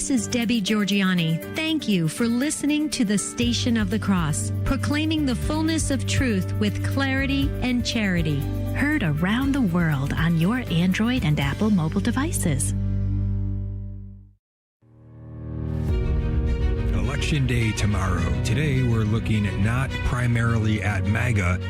This is Debbie Georgiani. Thank you for listening to the Station of the Cross, proclaiming the fullness of truth with clarity and charity. Heard around the world on your Android and Apple mobile devices. Election Day tomorrow. Today we're looking not primarily at MAGA,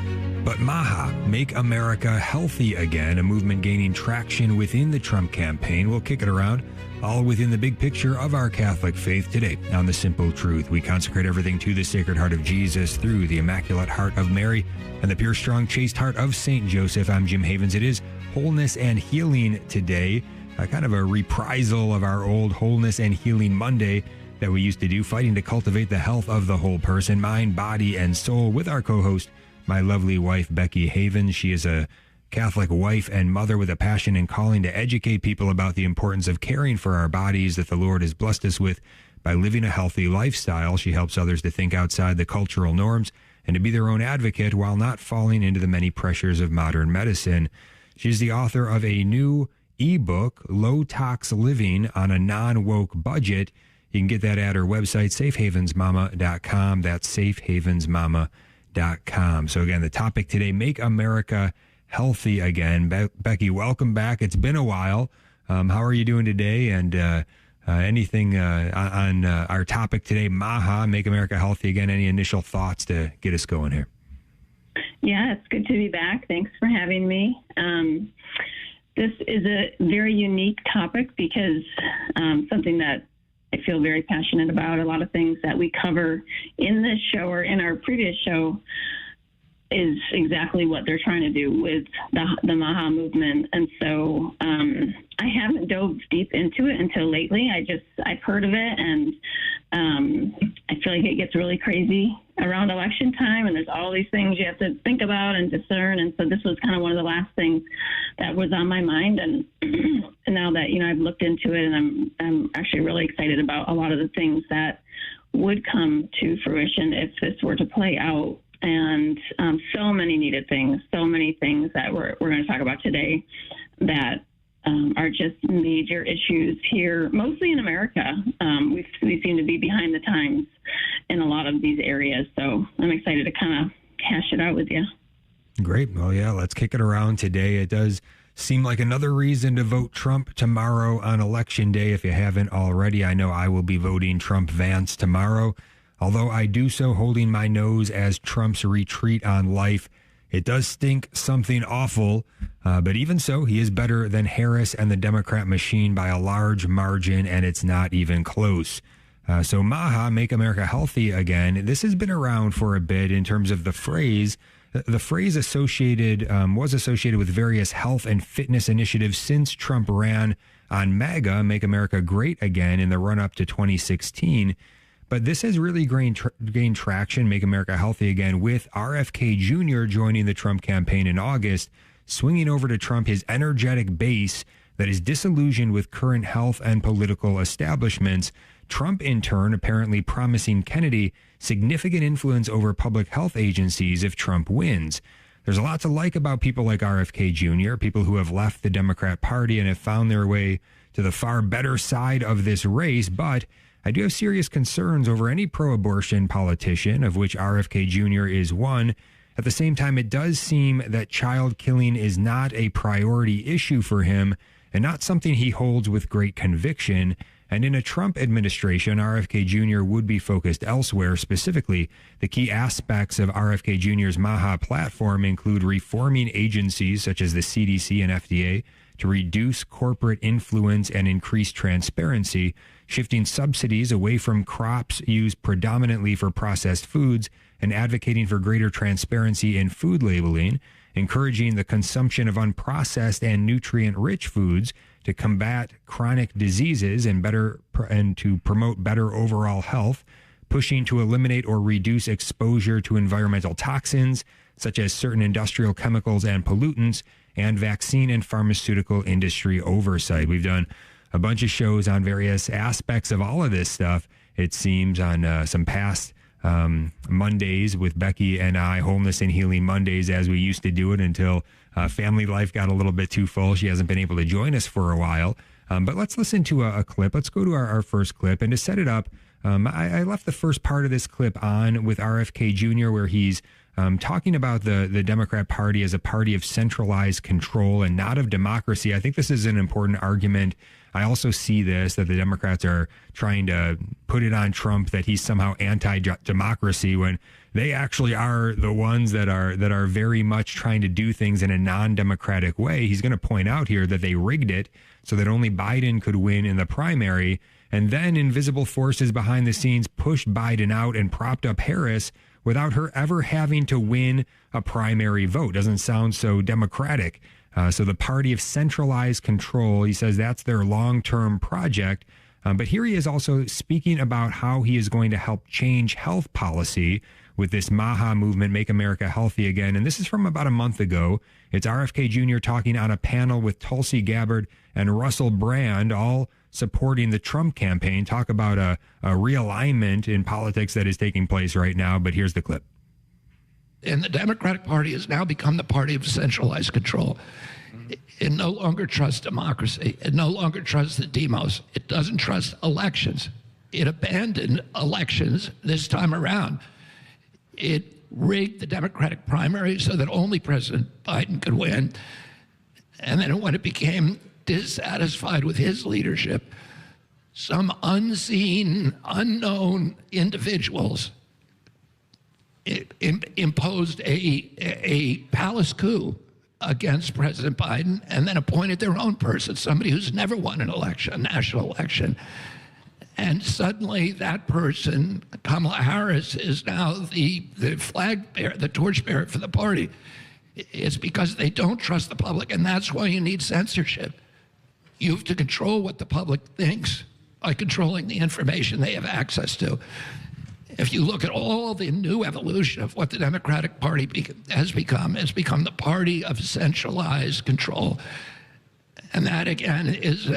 but MAHA, Make America Healthy Again, a movement gaining traction within the Trump campaign. We'll kick it around, all within the big picture of our Catholic faith today on The Simple Truth. We consecrate everything to the Sacred Heart of Jesus through the Immaculate Heart of Mary and the pure, strong, chaste heart of St. Joseph. I'm Jim Havens. It is Wholeness and Healing today, kind of a reprisal of our old Wholeness and Healing Monday that we used to do, fighting to cultivate the health of the whole person, mind, body, and soul, with our co-host, my lovely wife, Becky Havens. She is a Catholic wife and mother with a passion and calling to educate people about the importance of caring for our bodies that the Lord has blessed us with by living a healthy lifestyle. She helps others to think outside the cultural norms and to be their own advocate while not falling into the many pressures of modern medicine. She's the author of a new ebook, Low Tox Living on a Non-Woke Budget. You can get that at her website, safehavensmama.com. That's safehavensmama.com. So again, the topic today, Make America Healthy Again. Becky, welcome back. It's been a while. How are you doing today? And anything on our topic today, MAHA, Make America Healthy Again? Any initial thoughts to get us going here? Yeah, it's good to be back. Thanks for having me. This is a very unique topic because something that I feel very passionate about. A lot of things that we cover in this show or in our previous show is exactly what they're trying to do with the MAHA movement. And so I haven't dove deep into it until lately. I've heard of it, and I feel like it gets really crazy around election time, and there's all these things you have to think about and discern. And so this was kind of one of the last things that was on my mind. And now that, I've looked into it, and I'm actually really excited about a lot of the things that would come to fruition if this were to play out. And so many needed things, so many things that we're going to talk about today that are just major issues here, mostly in America. We seem to be behind the times in a lot of these areas. So I'm excited to kind of hash it out with you. Great. Well, yeah, let's kick it around today. It does seem like another reason to vote Trump tomorrow on Election Day. If you haven't already, I know I will be voting Trump-Vance tomorrow. Although I do so holding my nose as Trump's retreat on life. It does stink something awful, but even so, he is better than Harris and the Democrat machine by a large margin, and it's not even close. So MAHA, Make America Healthy Again, this has been around for a bit in terms of the phrase. The phrase was associated with various health and fitness initiatives since Trump ran on MAGA, Make America Great Again, in the run-up to 2016. But this has really gained traction, Make America Healthy Again, with RFK Jr. joining the Trump campaign in August, swinging over to Trump his energetic base that is disillusioned with current health and political establishments. Trump, in turn, apparently promising Kennedy significant influence over public health agencies if Trump wins. There's a lot to like about people like RFK Jr., people who have left the Democrat Party and have found their way to the far better side of this race, but I do have serious concerns over any pro-abortion politician, of which RFK Jr. is one. At the same time, it does seem that child killing is not a priority issue for him and not something he holds with great conviction. And in a Trump administration, RFK Jr. would be focused elsewhere. Specifically, the key aspects of RFK Jr.'s MAHA platform include reforming agencies such as the CDC and FDA to reduce corporate influence and increase transparency, shifting subsidies away from crops used predominantly for processed foods and advocating for greater transparency in food labeling, encouraging the consumption of unprocessed and nutrient-rich foods to combat chronic diseases and to promote better overall health, pushing to eliminate or reduce exposure to environmental toxins, such as certain industrial chemicals and pollutants, and vaccine and pharmaceutical industry oversight. We've done a bunch of shows on various aspects of all of this stuff, it seems, on some past Mondays with Becky and I, Wholeness and Healing Mondays, as we used to do it until family life got a little bit too full. She hasn't been able to join us for a while. But let's listen to a clip. Let's go to our first clip. And to set it up, I left the first part of this clip on with RFK Jr., where he's talking about the Democrat Party as a party of centralized control and not of democracy. I think this is an important argument. I also see this, that the Democrats are trying to put it on Trump that he's somehow anti-democracy when they actually are the ones that are very much trying to do things in a non-democratic way. He's going to point out here that they rigged it so that only Biden could win in the primary, and then invisible forces behind the scenes pushed Biden out and propped up Harris without her ever having to win a primary vote. Doesn't sound so democratic. So the party of centralized control, he says that's their long-term project. But here he is also speaking about how he is going to help change health policy with this MAHA movement, Make America Healthy Again. And this is from about a month ago. It's RFK Jr. talking on a panel with Tulsi Gabbard and Russell Brand, all supporting the Trump campaign. Talk about a realignment in politics that is taking place right now. But here's the clip. And the Democratic Party has now become the party of centralized control. It no longer trusts democracy. It no longer trusts the demos. It doesn't trust elections. It abandoned elections this time around. It rigged the Democratic primary so that only President Biden could win. And then when it became dissatisfied with his leadership, some unseen, unknown individuals imposed a palace coup against President Biden and then appointed their own person, somebody who's never won an election, a national election. And suddenly that person, Kamala Harris, is now the flag bearer, the torchbearer for the party. It's because they don't trust the public, and that's why you need censorship. You have to control what the public thinks by controlling the information they have access to. If you look at all the new evolution of what the Democratic Party has become, it's become the party of centralized control. And that, again, is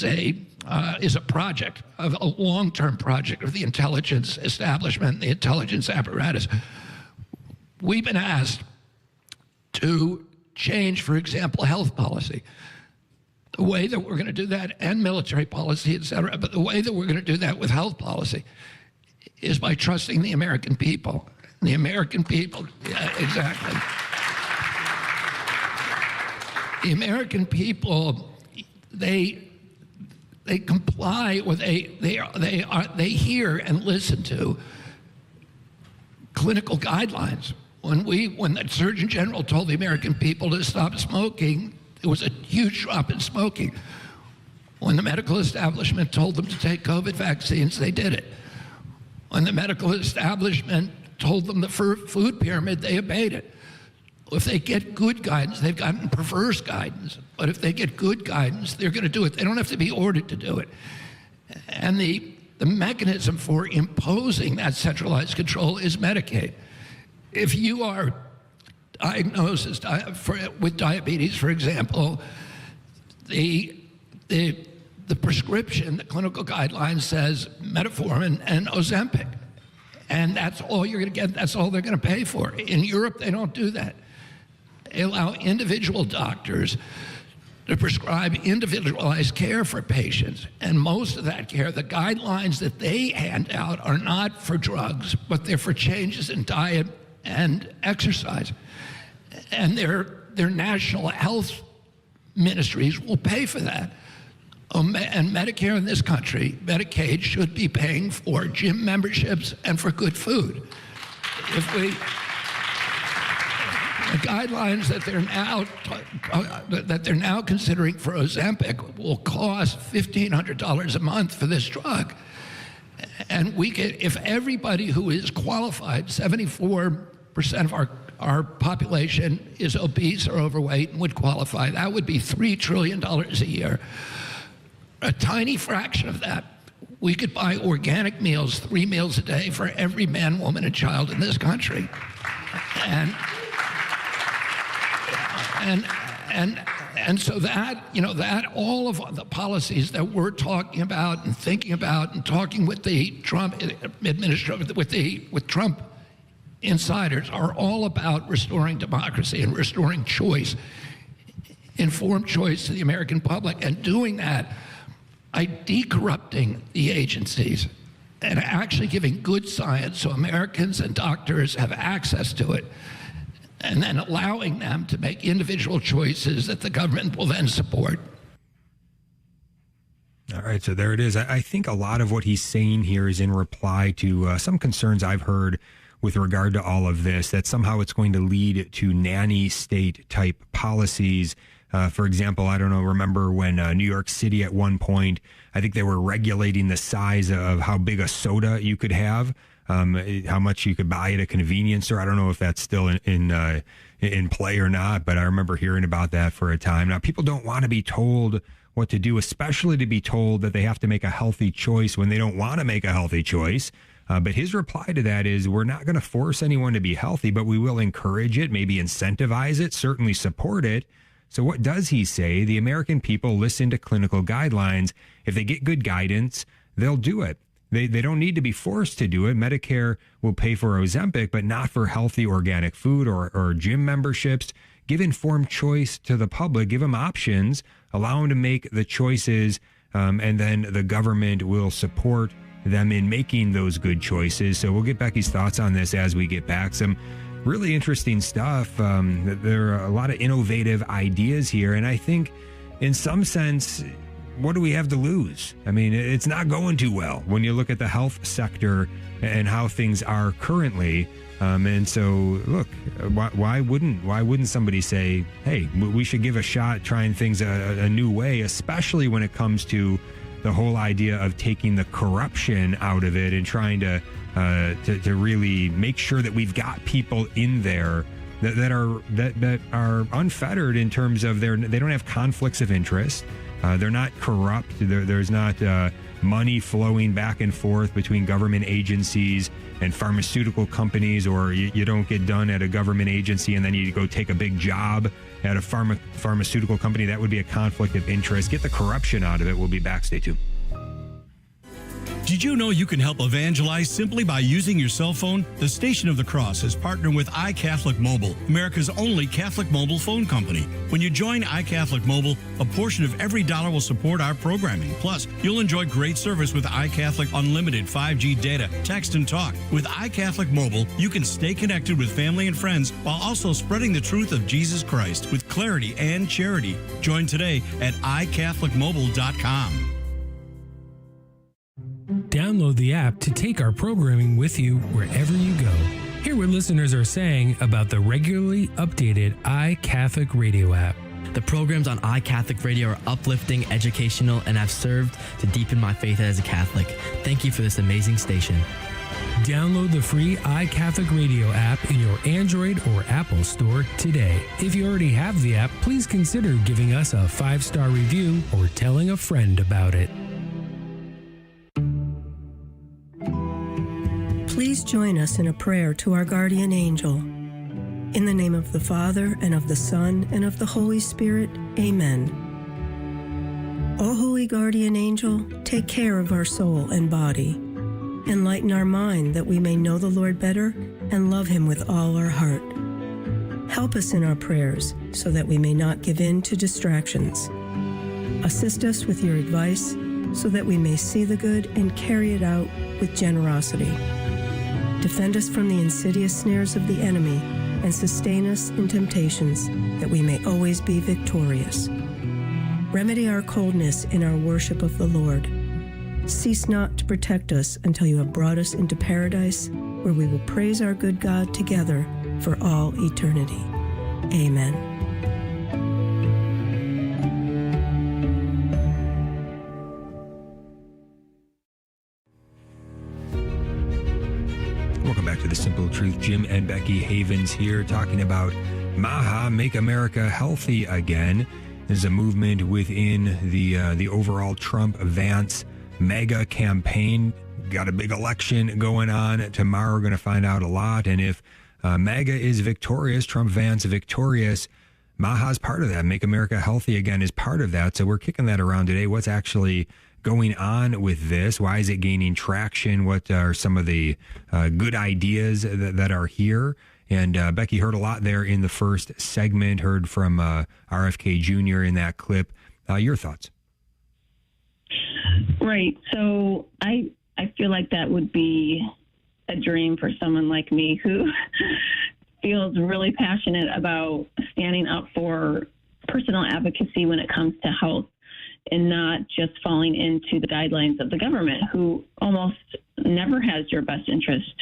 a project, of a long-term project of the intelligence establishment, the intelligence apparatus. We've been asked to change, for example, health policy. The way that we're going to do that, and military policy, et cetera, but the way that we're going to do that with health policy is by trusting the American people. The American people, yeah, exactly. The American people, they comply, or they hear and listen to clinical guidelines. When the Surgeon General told the American people to stop smoking, there was a huge drop in smoking. When the medical establishment told them to take COVID vaccines, they did it. When the medical establishment told them the food pyramid, they obeyed it. If they get good guidance, they've gotten perverse guidance, but if they get good guidance, they're going to do it. They don't have to be ordered to do it. And the mechanism for imposing that centralized control is Medicaid. If you are diagnosed with diabetes, for example, the prescription, the clinical guideline says metformin and Ozempic. And that's all you're going to get. That's all they're going to pay for. In Europe, they don't do that. They allow individual doctors to prescribe individualized care for patients. And most of that care, the guidelines that they hand out are not for drugs, but they're for changes in diet and exercise. And their national health ministries will pay for that. And Medicare in this country, Medicaid, should be paying for gym memberships and for good food. The guidelines that they're now considering for Ozempic will cost $1,500 a month for this drug. And if everybody who is qualified, 74% of our population is obese or overweight and would qualify, that would be $3 trillion a year. A tiny fraction of that, we could buy organic meals, 3 meals a day for every man, woman, and child in this country. And so that, that all of the policies that we're talking about and thinking about and talking with the Trump administration, with Trump insiders, are all about restoring democracy and restoring choice, informed choice to the American public, and doing that by decorrupting the agencies and actually giving good science so Americans and doctors have access to it, and then allowing them to make individual choices that the government will then support. All right, so there it is. I think a lot of what he's saying here is in reply to some concerns I've heard with regard to all of this, that somehow it's going to lead to nanny state type policies. For example, I don't know, remember when New York City at one point, I think they were regulating the size of how big a soda you could have, how much you could buy at a convenience store. I don't know if that's still in play or not, but I remember hearing about that for a time. Now, people don't want to be told what to do, especially to be told that they have to make a healthy choice when they don't want to make a healthy choice. But his reply to that is, we're not going to force anyone to be healthy, but we will encourage it, maybe incentivize it, certainly support it. So what does he say? The American people listen to clinical guidelines. If they get good guidance, they'll do it. They don't need to be forced to do it. Medicare will pay for Ozempic, but not for healthy organic food or gym memberships. Give informed choice to the public. Give them options. Allow them to make the choices, and then the government will support them in making those good choices. So we'll get Becky's thoughts on this as we get back. Some really interesting stuff. There are a lot of innovative ideas here. And I think in some sense, what do we have to lose? I mean, it's not going too well when you look at the health sector and how things are currently. And so, look, why wouldn't somebody say, hey, we should give a shot trying things a new way, especially when it comes to the whole idea of taking the corruption out of it and trying to really make sure that we've got people in there that are unfettered in terms of they don't have conflicts of interest. They're not corrupt. There's not money flowing back and forth between government agencies and pharmaceutical companies, or you don't get done at a government agency and then you go take a big job at a pharmaceutical company. That would be a conflict of interest. Get the corruption out of it. We'll be back. Stay tuned. Did you know you can help evangelize simply by using your cell phone? The Station of the Cross is partnering with iCatholic Mobile, America's only Catholic mobile phone company. When you join iCatholic Mobile, a portion of every dollar will support our programming. Plus, you'll enjoy great service with iCatholic Unlimited 5G data, text and talk. With iCatholic Mobile, you can stay connected with family and friends while also spreading the truth of Jesus Christ with clarity and charity. Join today at iCatholicMobile.com. Download the app to take our programming with you wherever you go. Hear what listeners are saying about the regularly updated iCatholic Radio app. The programs on iCatholic Radio are uplifting, educational, and have served to deepen my faith as a Catholic. Thank you for this amazing station. Download the free iCatholic Radio app in your Android or Apple store today. If you already have the app, please consider giving us a 5-star review or telling a friend about it. Please join us in a prayer to our guardian angel. In the name of the Father, and of the Son, and of the Holy Spirit, amen. O holy guardian angel, take care of our soul and body. Enlighten our mind that we may know the Lord better and love him with all our heart. Help us in our prayers so that we may not give in to distractions. Assist us with your advice so that we may see the good and carry it out with generosity. Defend us from the insidious snares of the enemy and sustain us in temptations that we may always be victorious. Remedy our coldness in our worship of the Lord. Cease not to protect us until you have brought us into paradise, where we will praise our good God together for all eternity. Amen. Welcome back to The Simple Truth. Jim and Becky Havens here talking about MAHA, Make America Healthy Again. There's a movement within the overall Trump-Vance MAGA campaign. Got a big election going on tomorrow. We're going to find out a lot. And if MAGA is victorious, Trump-Vance victorious, MAHA is part of that. Make America Healthy Again is part of that. So we're kicking that around today. What's actually going on with this? Why is it gaining traction? What are some of the good ideas that are here? And Becky heard a lot there in the first segment, heard from RFK Jr. in that clip. Your thoughts? Right. So I feel like that would be a dream for someone like me who feels really passionate about standing up for personal advocacy when it comes to health and not just falling into the guidelines of the government, who almost never has your best interest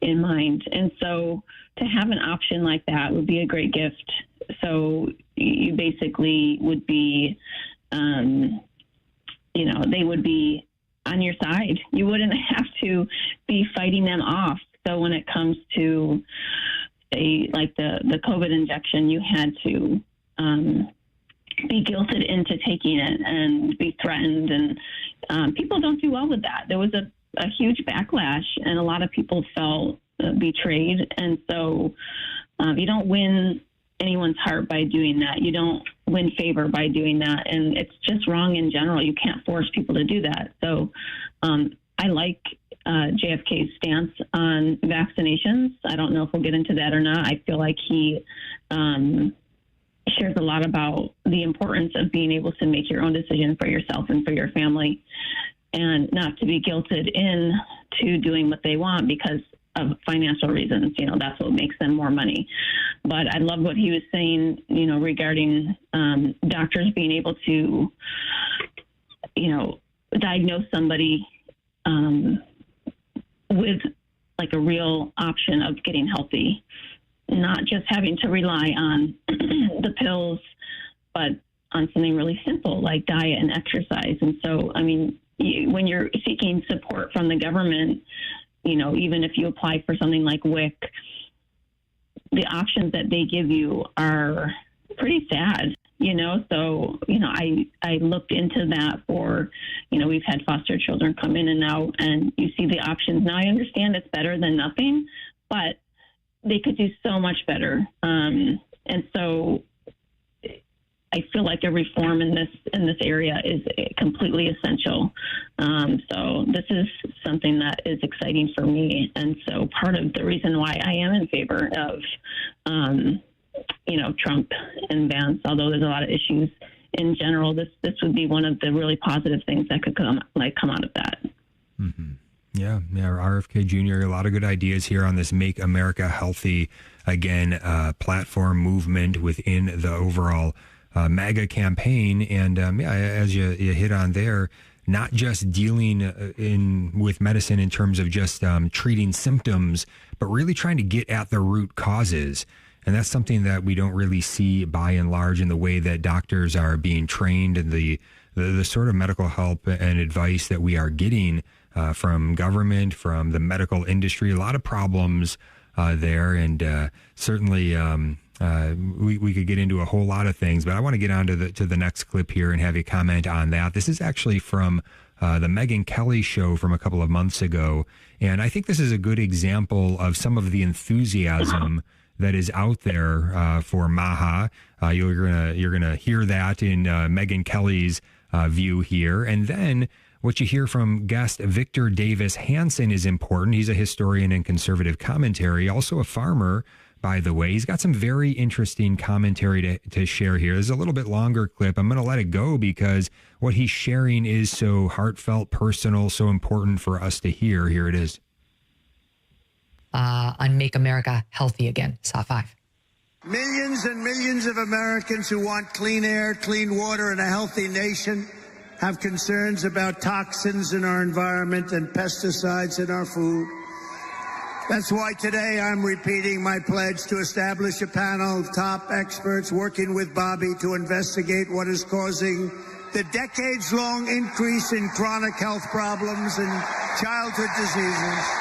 in mind. And so to have an option like that would be a great gift. So you basically would be, they would be on your side. You wouldn't have to be fighting them off. So when it comes to the COVID injection, you had to be guilted into taking it and be threatened. And people don't do well with that. There was a huge backlash, and a lot of people felt betrayed. And so you don't win anyone's heart by doing that. You don't win favor by doing that. And it's just wrong in general. You can't force people to do that. So I like JFK's stance on vaccinations. I don't know if we'll get into that or not. I feel like he shares a lot about the importance of being able to make your own decision for yourself and for your family, and not to be guilted in to doing what they want because of financial reasons. That's what makes them more money. But I love what he was saying, regarding doctors being able to, diagnose somebody with like a real option of getting healthy, not just having to rely on the pills, but on something really simple like diet and exercise. And so, when you're seeking support from the government, even if you apply for something like WIC, the options that they give you are pretty sad, So, I looked into that for, we've had foster children come in and out, and you see the options. Now I understand it's better than nothing, but they could do so much better. And so I feel like a reform in this area is completely essential. So this is something that is exciting for me. And so part of the reason why I am in favor of, Trump and Vance, although there's a lot of issues in general, this would be one of the really positive things that could come out of that. Mm-hmm. Yeah, RFK Jr., a lot of good ideas here on this Make America Healthy Again platform movement within the overall MAGA campaign. And as you hit on there, not just dealing with medicine in terms of just treating symptoms, but really trying to get at the root causes. And that's something that we don't really see by and large in the way that doctors are being trained, and the sort of medical help and advice that we are getting from government, from the medical industry. A lot of problems there, and certainly we could get into a whole lot of things, but I want to get on to the next clip here and have you comment on that. This is actually from the Megyn Kelly show from a couple of months ago, and I think this is a good example of some of the enthusiasm that is out there for MAHA. You're gonna hear that in Megyn Kelly's view here, and then what you hear from guest Victor Davis Hanson is important. He's a historian and conservative commentary, also a farmer, by the way. He's got some very interesting commentary to share here. There's a little bit longer clip. I'm going to let it go because what he's sharing is so heartfelt, personal, so important for us to hear. Here it is. On Make America Healthy Again, SAW 5. Millions and millions of Americans who want clean air, clean water, and a healthy nation have concerns about toxins in our environment and pesticides in our food. That's why today I'm repeating my pledge to establish a panel of top experts working with Bobby to investigate what is causing the decades-long increase in chronic health problems and childhood diseases.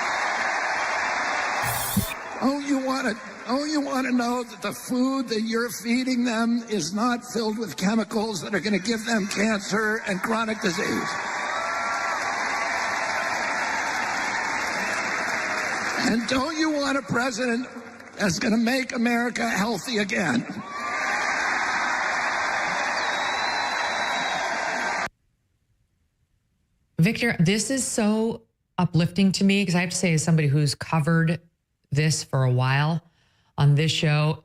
You want to know that the food that you're feeding them is not filled with chemicals that are going to give them cancer and chronic disease. And don't you want a president that's going to make America healthy again? Victor, this is so uplifting to me because I have to say, as somebody who's covered this for a while on this show,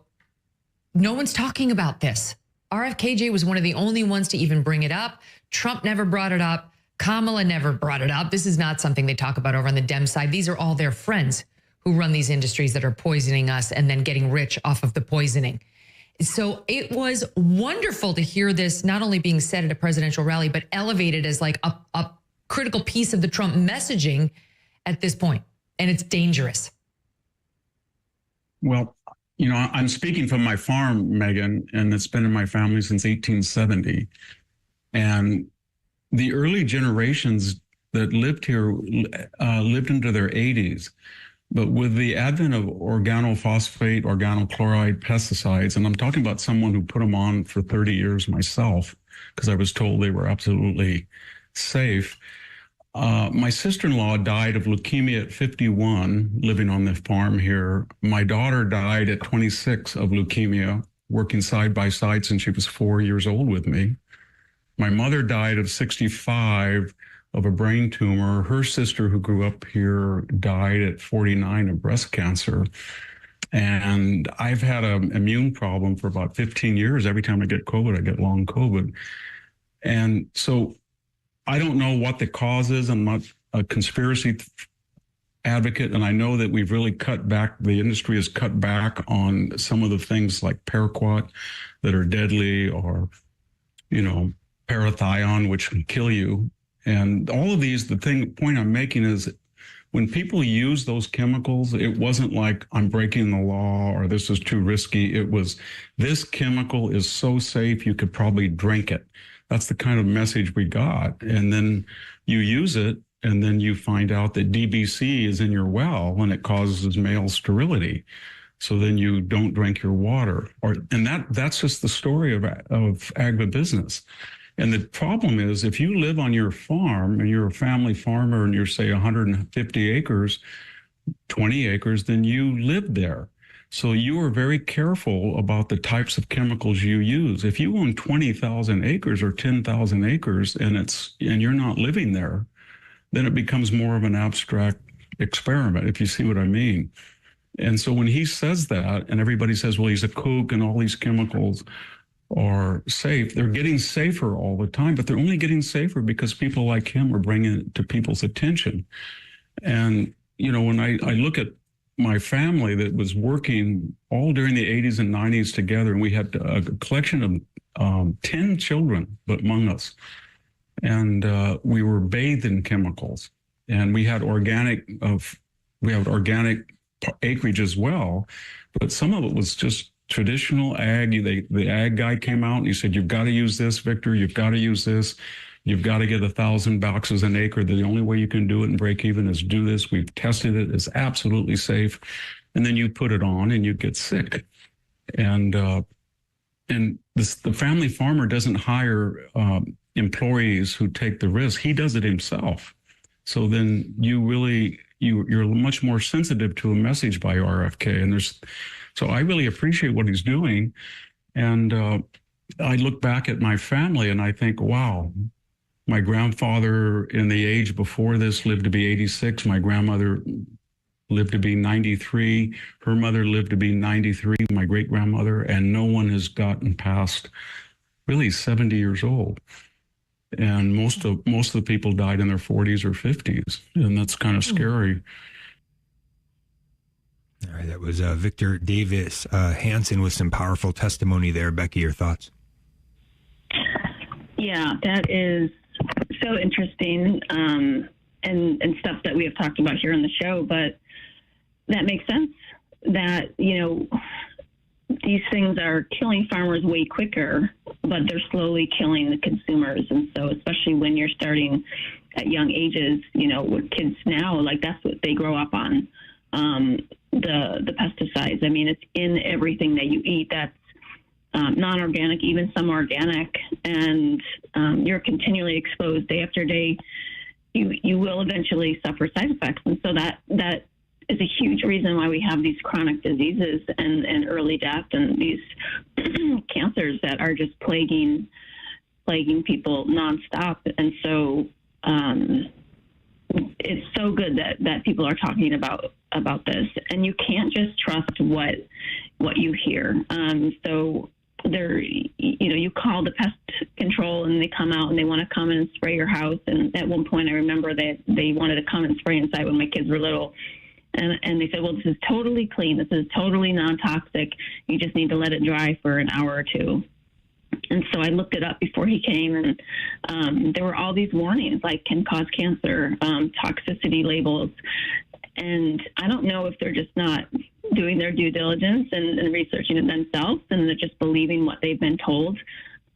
no one's talking about this. RFKJ was one of the only ones to even bring it up. Trump never brought it up. Kamala never brought it up. This is not something they talk about over on the Dem side. These are all their friends who run these industries that are poisoning us and then getting rich off of the poisoning. So it was wonderful to hear this not only being said at a presidential rally, but elevated as like a critical piece of the Trump messaging at this point. And it's dangerous. Well, you know, I'm speaking from my farm, Megan, and it's been in my family since 1870. And the early generations that lived here lived into their 80s. But with the advent of organophosphate, organochloride, pesticides, and I'm talking about someone who put them on for 30 years myself, because I was told they were absolutely safe. My sister-in-law died of leukemia at 51, living on the farm here. My daughter died at 26 of leukemia, working side by side since she was 4 years old with me. My mother died of 65 of a brain tumor. Her sister, who grew up here, died at 49 of breast cancer. And I've had an immune problem for about 15 years. Every time I get COVID, I get long COVID. And so I don't know what the cause is. I'm not a conspiracy advocate, and I know that we've really cut back, the industry has cut back on some of the things like paraquat that are deadly, or, you know, parathion, which can kill you. And all of these, point I'm making is when people use those chemicals, it wasn't like I'm breaking the law or this is too risky. It was, this chemical is so safe, you could probably drink it. That's the kind of message we got. And then you use it, and then you find out that DBC is in your well and it causes male sterility. So then you don't drink your water. And that's just the story of agribusiness. And the problem is, if you live on your farm and you're a family farmer and you're, say, 150 acres, 20 acres, then you live there. So you are very careful about the types of chemicals you use. If you own 20,000 acres or 10,000 acres and you're not living there, then it becomes more of an abstract experiment, if you see what I mean. And so when he says that, and everybody says, well, he's a kook and all these chemicals are safe, they're getting safer all the time, but they're only getting safer because people like him are bringing it to people's attention. And, you know, when I look at my family that was working all during the 80s and 90s together, and we had a collection of 10 children but among us, and we were bathed in chemicals, and we had organic acreage as well, but some of it was just traditional ag. The ag guy came out and he said, you've got to use this, Victor, you've got to use this. You've got to get 1,000 boxes an acre. The only way you can do it and break even is do this. We've tested it. It's absolutely safe. And then you put it on and you get sick. And the family farmer doesn't hire employees who take the risk. He does it himself. So then you're much more sensitive to a message by RFK. And so I really appreciate what he's doing. And I look back at my family and I think, wow, my grandfather in the age before this lived to be 86. My grandmother lived to be 93. Her mother lived to be 93, my great-grandmother, and no one has gotten past really 70 years old. And most of the people died in their 40s or 50s, and that's kind of scary. All right, that was Victor Davis Hansen with some powerful testimony there. Becky, your thoughts? Yeah, that is so interesting, and stuff that we have talked about here on the show, but that makes sense that, you know, these things are killing farmers way quicker, but they're slowly killing the consumers. And so especially when you're starting at young ages, you know, with kids now, like that's what they grow up on, the pesticides. I mean, it's in everything that you eat. That's non-organic, even some organic, and you're continually exposed day after day. You will eventually suffer side effects, and so that is a huge reason why we have these chronic diseases and early death and these cancers that are just plaguing people nonstop. And so it's so good that people are talking about this, and you can't just trust what you hear. So you call the pest control and they come out and they want to come and spray your house. And at one point I remember that they wanted to come and spray inside when my kids were little. And they said, well, this is totally clean. This is totally non-toxic. You just need to let it dry for an hour or two. And so I looked it up before he came, and there were all these warnings, like can cause cancer, toxicity labels. And I don't know if they're just not doing their due diligence and researching it themselves, and they're just believing what they've been told.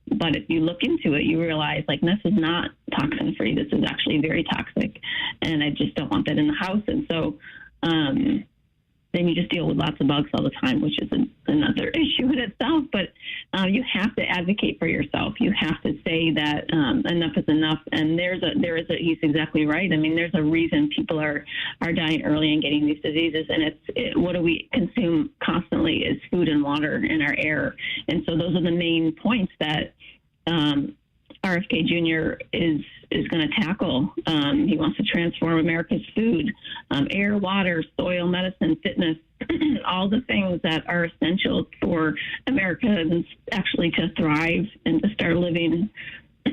But if you look into it, you realize, like, this is not toxin-free. This is actually very toxic, and I just don't want that in the house. And so then you just deal with lots of bugs all the time, which is another issue in itself. But you have to advocate for yourself. You have to say that enough is enough. And he's exactly right. I mean, there's a reason people are dying early and getting these diseases. And what do we consume constantly is food and water in our air. And so those are the main points that RFK Jr. is going to tackle. He wants to transform America's food, air, water, soil, medicine, fitness, all the things that are essential for Americans actually to thrive and to start living a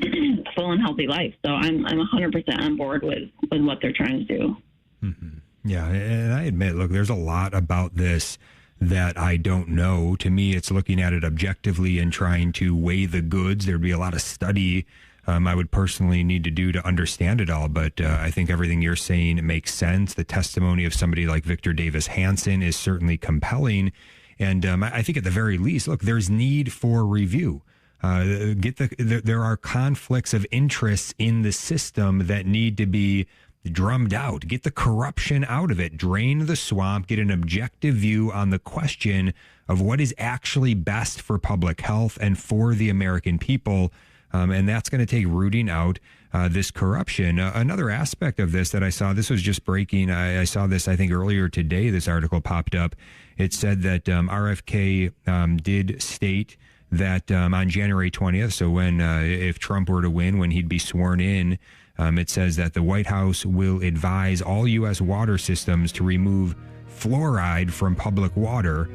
full and healthy life. So I'm 100% on board with what they're trying to do. Mm-hmm. Yeah, and I admit, look, there's a lot about this that I don't know. To me, it's looking at it objectively and trying to weigh the goods. There'd be a lot of study I would personally need to do to understand it all. But I think everything you're saying, it makes sense. The testimony of somebody like Victor Davis Hanson is certainly compelling. And I think at the very least, look, there's need for review. There are conflicts of interest in the system that need to be drummed out. Get the corruption out of it. Drain the swamp. Get an objective view on the question of what is actually best for public health and for the American people. And that's going to take rooting out this corruption. Another aspect of this that I saw, this was just breaking. I saw this, I think, earlier today. This article popped up. It said that RFK did state that on January 20th, so when if Trump were to win, when he'd be sworn in, it says that the White House will advise all U.S. water systems to remove fluoride from public water.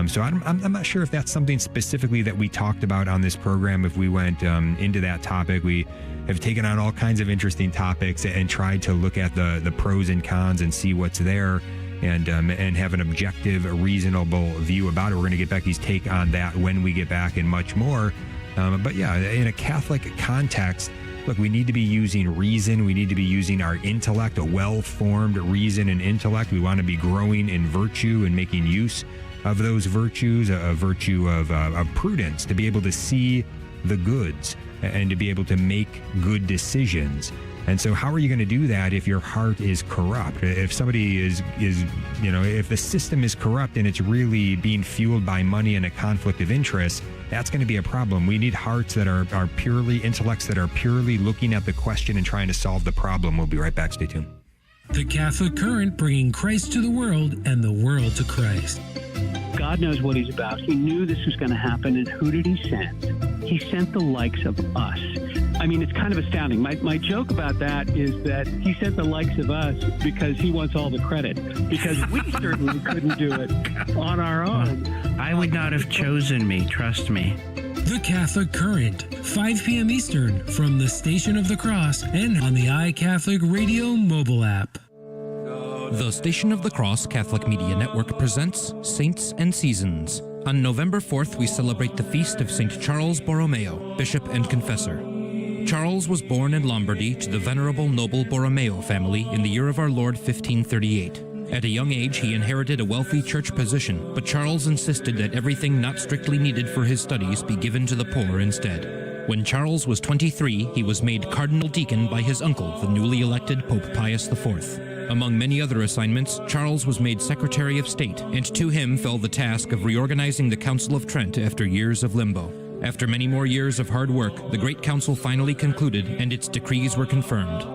So I'm not sure if that's something specifically that we talked about on this program. If we went into that topic, we have taken on all kinds of interesting topics and tried to look at the pros and cons and see what's there and have an objective, reasonable view about it. We're going to get Becky's take on that when we get back and much more. But yeah, in a Catholic context, look, we need to be using reason. We need to be using our intellect, a well-formed reason and intellect. We want to be growing in virtue and making use of those virtues, a virtue of prudence, to be able to see the goods and to be able to make good decisions. And so how are you going to do that if your heart is corrupt? If somebody is if the system is corrupt and it's really being fueled by money and a conflict of interest, that's going to be a problem. We need hearts that are purely, intellects that are purely looking at the question and trying to solve the problem. We'll be right back. Stay tuned. The Catholic Current, bringing Christ to the world and the world to Christ. God knows what he's about. He knew this was going to happen, and who did he send? He sent the likes of us. I mean, it's kind of astounding. My joke about that is that he sent the likes of us because he wants all the credit, because we certainly couldn't do it on our own. I would not have chosen me, trust me. The Catholic Current, 5 p.m. Eastern, from the Station of the Cross and on the iCatholic Radio mobile app. The Station of the Cross Catholic Media Network presents Saints and Seasons. On November 4th, we celebrate the feast of St. Charles Borromeo, Bishop and Confessor. Charles was born in Lombardy to the venerable noble Borromeo family in the year of our Lord 1538. At a young age, he inherited a wealthy church position, but Charles insisted that everything not strictly needed for his studies be given to the poor instead. When Charles was 23, he was made cardinal deacon by his uncle, the newly elected Pope Pius IV. Among many other assignments, Charles was made Secretary of State, and to him fell the task of reorganizing the Council of Trent after years of limbo. After many more years of hard work, the Great Council finally concluded, and its decrees were confirmed.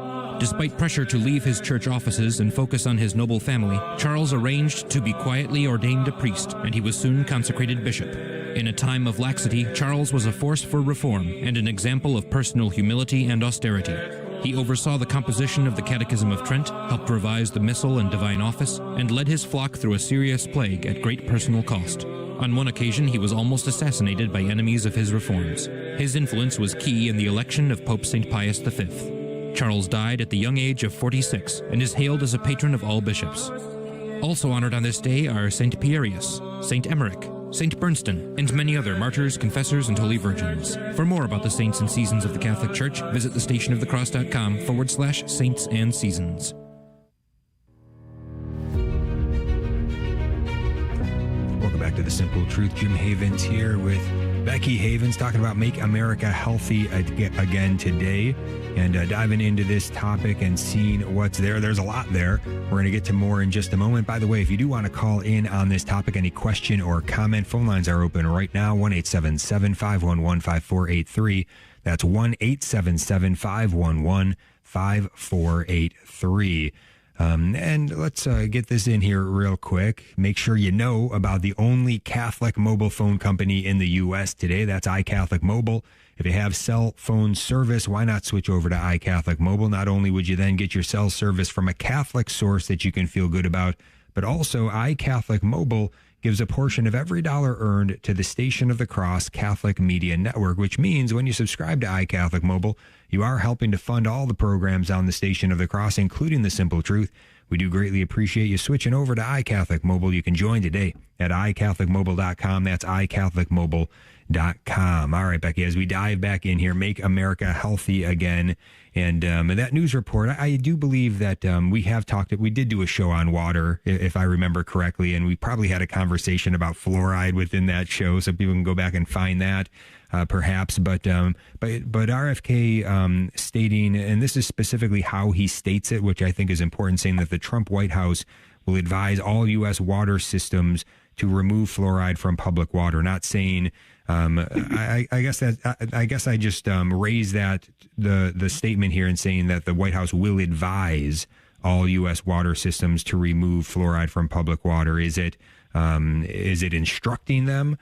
Despite pressure to leave his church offices and focus on his noble family, Charles arranged to be quietly ordained a priest, and he was soon consecrated bishop. In a time of laxity, Charles was a force for reform and an example of personal humility and austerity. He oversaw the composition of the Catechism of Trent, helped revise the Missal and Divine Office, and led his flock through a serious plague at great personal cost. On one occasion, he was almost assassinated by enemies of his reforms. His influence was key in the election of Pope St. Pius V. Charles died at the young age of 46 and is hailed as a patron of all bishops. Also honored on this day are St. Pierius, St. Emmerich, St. Bernston, and many other martyrs, confessors, and holy virgins. For more about the saints and seasons of the Catholic Church, visit thestationofthecross.com/saints and seasons. Welcome back to The Simple Truth. Jim Havens here with Becky Havens talking about Make America Healthy again today, and diving into this topic and seeing what's there. There's a lot there. We're going to get to more in just a moment. By the way, if you do want to call in on this topic, any question or comment, phone lines are open right now, 1-877-511-5483. That's 1-877-511-5483. And let's get this in here real quick. Make sure you know about the only Catholic mobile phone company in the U.S. today. That's iCatholic Mobile. If you have cell phone service, why not switch over to iCatholic Mobile? Not only would you then get your cell service from a Catholic source that you can feel good about, but also iCatholic Mobile gives a portion of every dollar earned to the Station of the Cross Catholic Media Network, which means when you subscribe to iCatholic Mobile, you are helping to fund all the programs on the Station of the Cross, including The Simple Truth. We do greatly appreciate you switching over to iCatholic Mobile. You can join today at iCatholicMobile.com. That's iCatholicMobile.com. All right, Becky, as we dive back in here, Make America Healthy again. And that news report, I do believe that we did do a show on water, if I remember correctly, and we probably had a conversation about fluoride within that show, so people can go back and find that, perhaps. But RFK stating, and this is specifically how he states it, which I think is important, saying that the Trump White House will advise all U.S. water systems to remove fluoride from public water. Not saying, I guess I just raised that the statement here and saying that the White House will advise all U.S. water systems to remove fluoride from public water. Is it instructing them?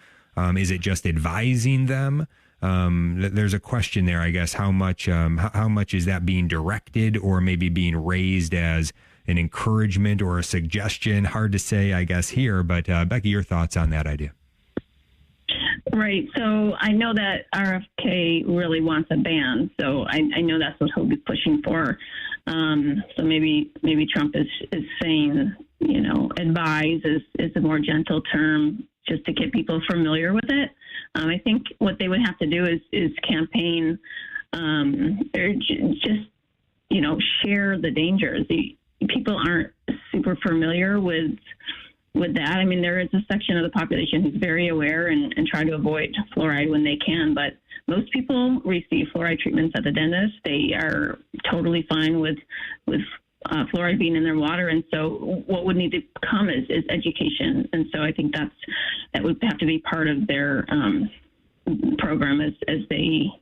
Is it just advising them? There's a question there, I guess. How much is that being directed or maybe being raised as an encouragement or a suggestion? Hard to say, I guess, here. But Becky, your thoughts on that idea? Right. So I know that RFK really wants a ban. So I know that's what he'll be pushing for. So maybe Trump is saying, advise is a more gentle term just to get people familiar with it. I think what they would have to do is campaign or just, share the dangers. People aren't super familiar with that. I mean, there is a section of the population who's very aware and try to avoid fluoride when they can, but most people receive fluoride treatments at the dentist. They are totally fine with fluoride being in their water, and so what would need to come is education. And so I think that would have to be part of their program as they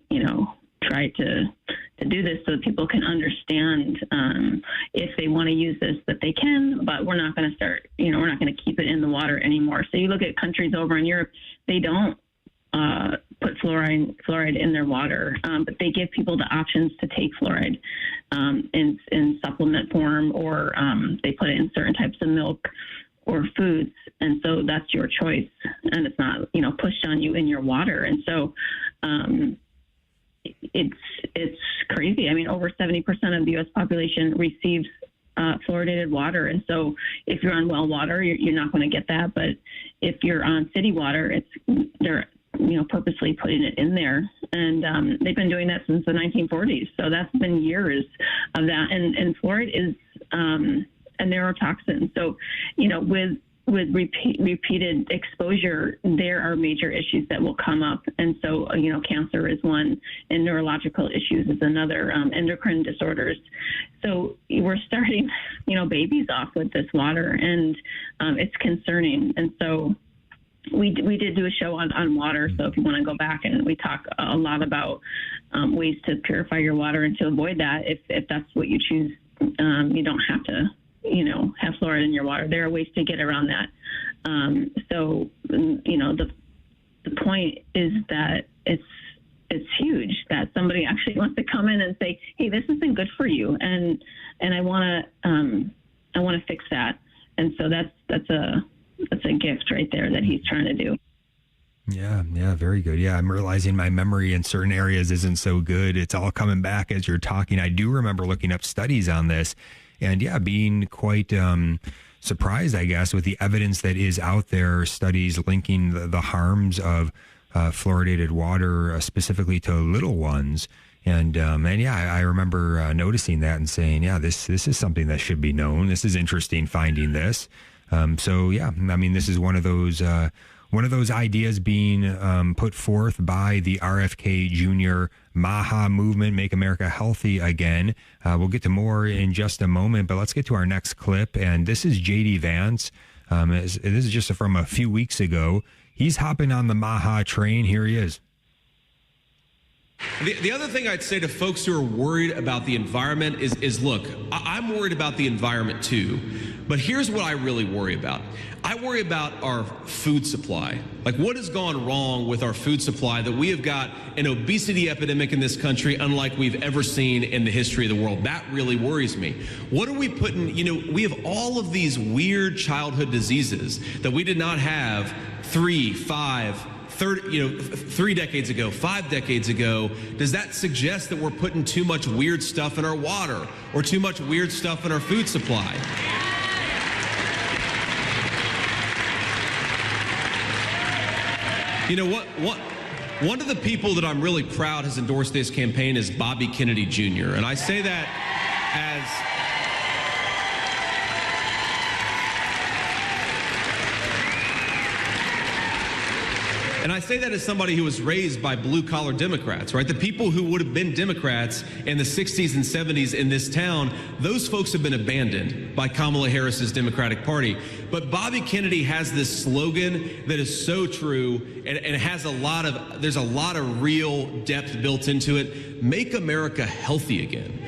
try to do this, so that people can understand if they want to use this, that they can, but we're not going to start, we're not going to keep it in the water anymore. So you look at countries over in Europe, they don't put fluoride in their water, but they give people the options to take fluoride in supplement form, or they put it in certain types of milk or foods. And so that's your choice, and it's not, pushed on you in your water. And so, it's crazy. I mean, over 70% of the U.S. population receives fluoridated water. And so if you're on well water, you're not going to get that. But if you're on city water, they're purposely putting it in there. And they've been doing that since the 1940s. So that's been years of that. And fluoride is a neurotoxin. So, with repeated exposure, there are major issues that will come up. And so, cancer is one, and neurological issues is another, endocrine disorders. So we're starting, babies off with this water, and it's concerning. And so we did do a show on water. So if you want to go back, and we talk a lot about ways to purify your water and to avoid that, if that's what you choose, you don't have to have fluoride in your water. There are ways to get around that. So, the point is that it's it's huge that somebody actually wants to come in and say, hey, this isn't good for you, and I want to fix that. And so that's a gift right there that he's trying to do. Yeah, very good. Yeah, I'm realizing my memory in certain areas isn't so good. It's all coming back as you're talking. I do remember looking up studies on this and, being quite surprised, I guess, with the evidence that is out there, studies linking the harms of fluoridated water specifically to little ones. And I remember noticing that and saying, this is something that should be known. This is interesting finding this. This is one of those ideas being put forth by the RFK Jr. MAHA movement, Make America Healthy Again. We'll get to more in just a moment, but let's get to our next clip. And this is J.D. Vance. This is just from a few weeks ago. He's hopping on the MAHA train. Here he is. The other thing I'd say to folks who are worried about the environment is look, I'm worried about the environment too, but here's what I really worry about. I worry about our food supply. Like, what has gone wrong with our food supply that we have got an obesity epidemic in this country unlike we've ever seen in the history of the world? That really worries me. What are we putting, we have all of these weird childhood diseases that we did not have 3 decades ago, 5 decades ago. Does that suggest that we're putting too much weird stuff in our water or too much weird stuff in our food supply? One of the people that I'm really proud has endorsed this campaign is Bobby Kennedy Jr. And I say that as somebody who was raised by blue-collar Democrats, right? The people who would have been Democrats in the 60s and 70s in this town, those folks have been abandoned by Kamala Harris's Democratic Party. But Bobby Kennedy has this slogan that is so true, and it has there's a lot of real depth built into it. Make America healthy again.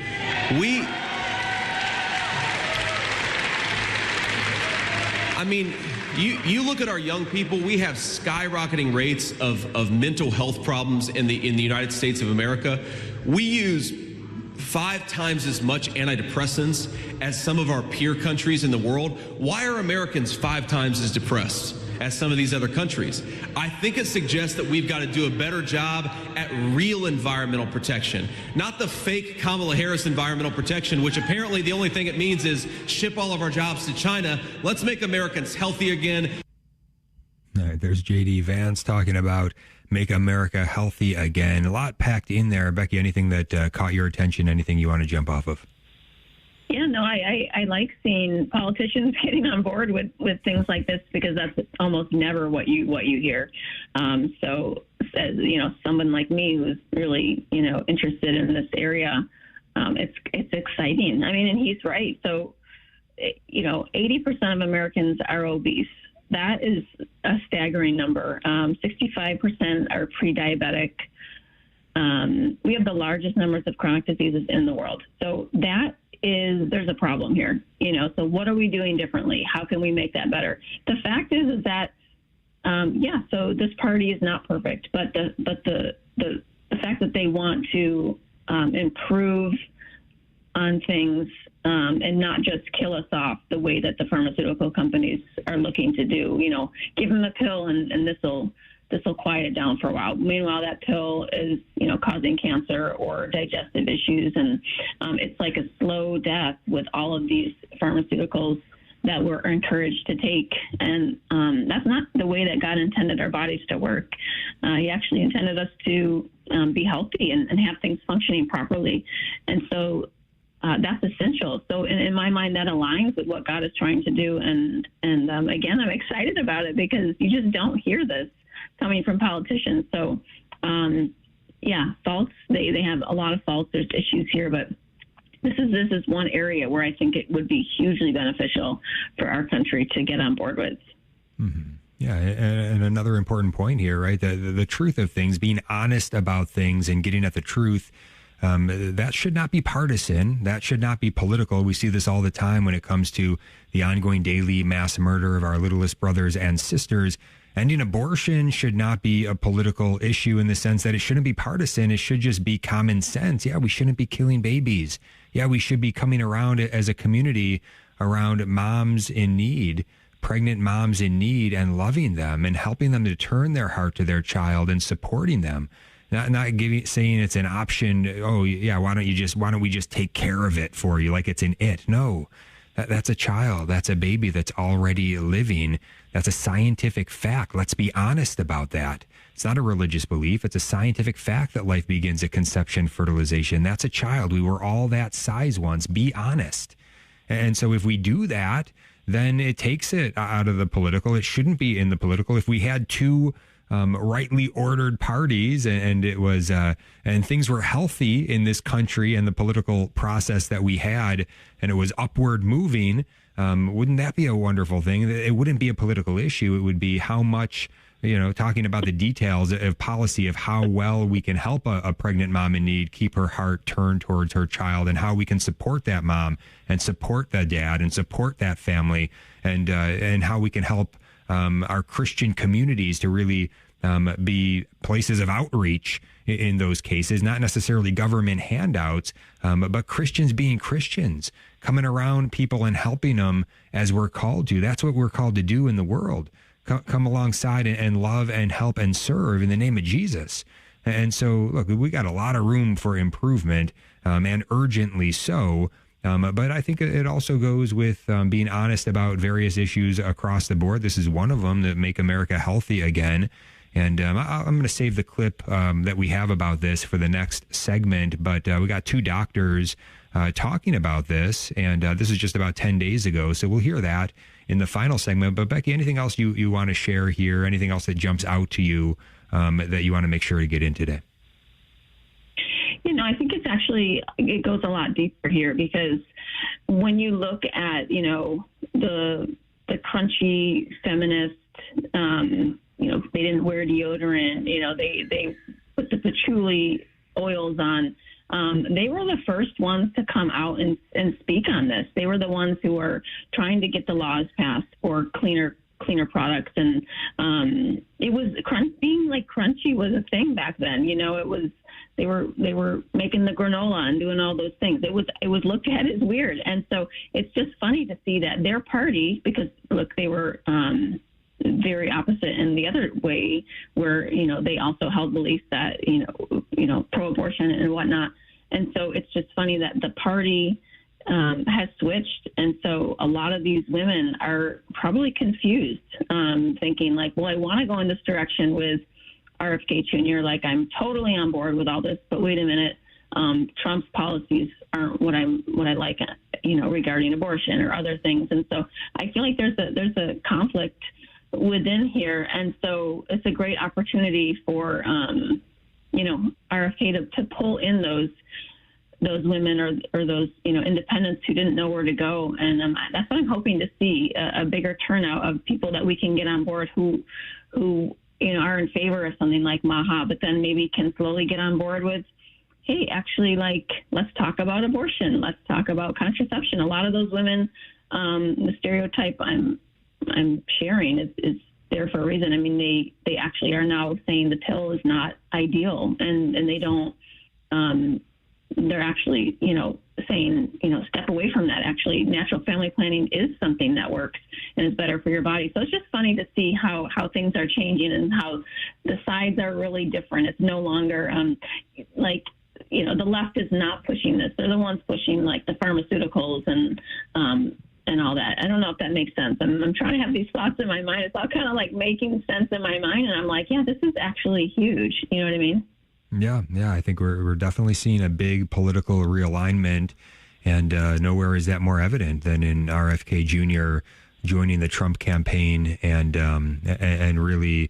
You look at our young people, we have skyrocketing rates of mental health problems in the United States of America. We use 5 times as much antidepressants as some of our peer countries in the world. Why are Americans 5 times as depressed as some of these other countries? I think it suggests that we've got to do a better job at real environmental protection, not the fake Kamala Harris environmental protection, which apparently the only thing it means is ship all of our jobs to China. Let's make Americans healthy again. All right, there's J.D. Vance talking about Make America Healthy Again. A lot packed in there. Becky, anything that caught your attention, anything you want to jump off of? Yeah, no, I like seeing politicians getting on board with things like this because that's almost never what you hear. So, as someone like me who's really interested in this area, it's exciting. I mean, and he's right. So, 80% of Americans are obese. That is a staggering number. 65% are pre-diabetic. We have the largest numbers of chronic diseases in the world. So there's a problem here, so what are we doing differently? How can we make that better? The fact is that, so this party is not perfect, but the fact that they want to improve on things and not just kill us off the way that the pharmaceutical companies are looking to do, give them a pill and this will quiet it down for a while. Meanwhile, that pill is, causing cancer or digestive issues. And it's like a slow death with all of these pharmaceuticals that we're encouraged to take. And that's not the way that God intended our bodies to work. He actually intended us to be healthy and have things functioning properly. And so that's essential. So in my mind, that aligns with what God is trying to do. And again, I'm excited about it because you just don't hear this coming from politicians. So, faults, they have a lot of faults. There's issues here, but this is one area where I think it would be hugely beneficial for our country to get on board with. Mm-hmm. Yeah, and another important point here, right? The truth of things, being honest about things and getting at the truth, that should not be partisan. That should not be political. We see this all the time when it comes to the ongoing daily mass murder of our littlest brothers and sisters. Ending abortion should not be a political issue in the sense that it shouldn't be partisan. It should just be common sense. Yeah, we shouldn't be killing babies. Yeah, we should be coming around as a community around moms in need, pregnant moms in need, and loving them and helping them to turn their heart to their child and supporting them. Not saying it's an option. Oh yeah, why don't we just take care of it for you like it's an it? No, that's a child. That's a baby that's already living. That's a scientific fact. Let's be honest about that. It's not a religious belief. It's a scientific fact that life begins at conception, fertilization. That's a child. We were all that size once. Be honest. And so if we do that, then it takes it out of the political. It shouldn't be in the political. If we had two rightly ordered parties and it was and things were healthy in this country and the political process that we had, and it was upward moving, wouldn't that be a wonderful thing? It wouldn't be a political issue. It would be how much, talking about the details of policy of how well we can help a pregnant mom in need keep her heart turned towards her child, and how we can support that mom and support that dad and support that family, and how we can help our Christian communities to really be places of outreach in those cases, not necessarily government handouts, but Christians being Christians, coming around people and helping them as we're called to. That's what we're called to do in the world. Come alongside and love and help and serve in the name of Jesus. And so, look, we got a lot of room for improvement, and urgently so. But I think it also goes with being honest about various issues across the board. This is one of them, that make America healthy again. And I'm going to save the clip that we have about this for the next segment. But we got two doctors talking about this, and this is just about 10 days ago. So we'll hear that in the final segment. But Becky, anything else you want to share here? Anything else that jumps out to you that you want to make sure to get in today? I think it goes a lot deeper here, because when you look at, the crunchy feminist, they didn't wear deodorant, they put the patchouli oils on. They were the first ones to come out and speak on this. They were the ones who were trying to get the laws passed for cleaner products. And it was being like crunchy was a thing back then. It was, they were making the granola and doing all those things. It was looked at as weird. And so it's just funny to see that their party, because look, they were very opposite in the other way, where, they also held beliefs that, pro-abortion and whatnot. And so it's just funny that the party has switched. And so a lot of these women are probably confused, thinking like, well, I want to go in this direction with RFK Jr. Like, I'm totally on board with all this, but wait a minute, Trump's policies aren't what I like, regarding abortion or other things. And so I feel like there's a conflict within here. And so it's a great opportunity for, RFK to pull in those women or those, independents who didn't know where to go. And that's what I'm hoping to see, a bigger turnout of people that we can get on board who are in favor of something like MAHA, but then maybe can slowly get on board with, hey, actually, let's talk about abortion. Let's talk about contraception. A lot of those women, the stereotype I'm sharing is there for a reason. I mean, they actually are now saying the pill is not ideal, and they don't, they're actually, saying, step away from that. Actually, natural family planning is something that works and is better for your body. So it's just funny to see how things are changing and how the sides are really different. It's no longer the left is not pushing this. They're the ones pushing like the pharmaceuticals and all that. I don't know if that makes sense. I'm trying to have these thoughts in my mind. It's all kind of like making sense in my mind. And I'm like, yeah, this is actually huge. You know what I mean? Yeah. I think we're definitely seeing a big political realignment, and nowhere is that more evident than in RFK Jr. joining the Trump campaign and really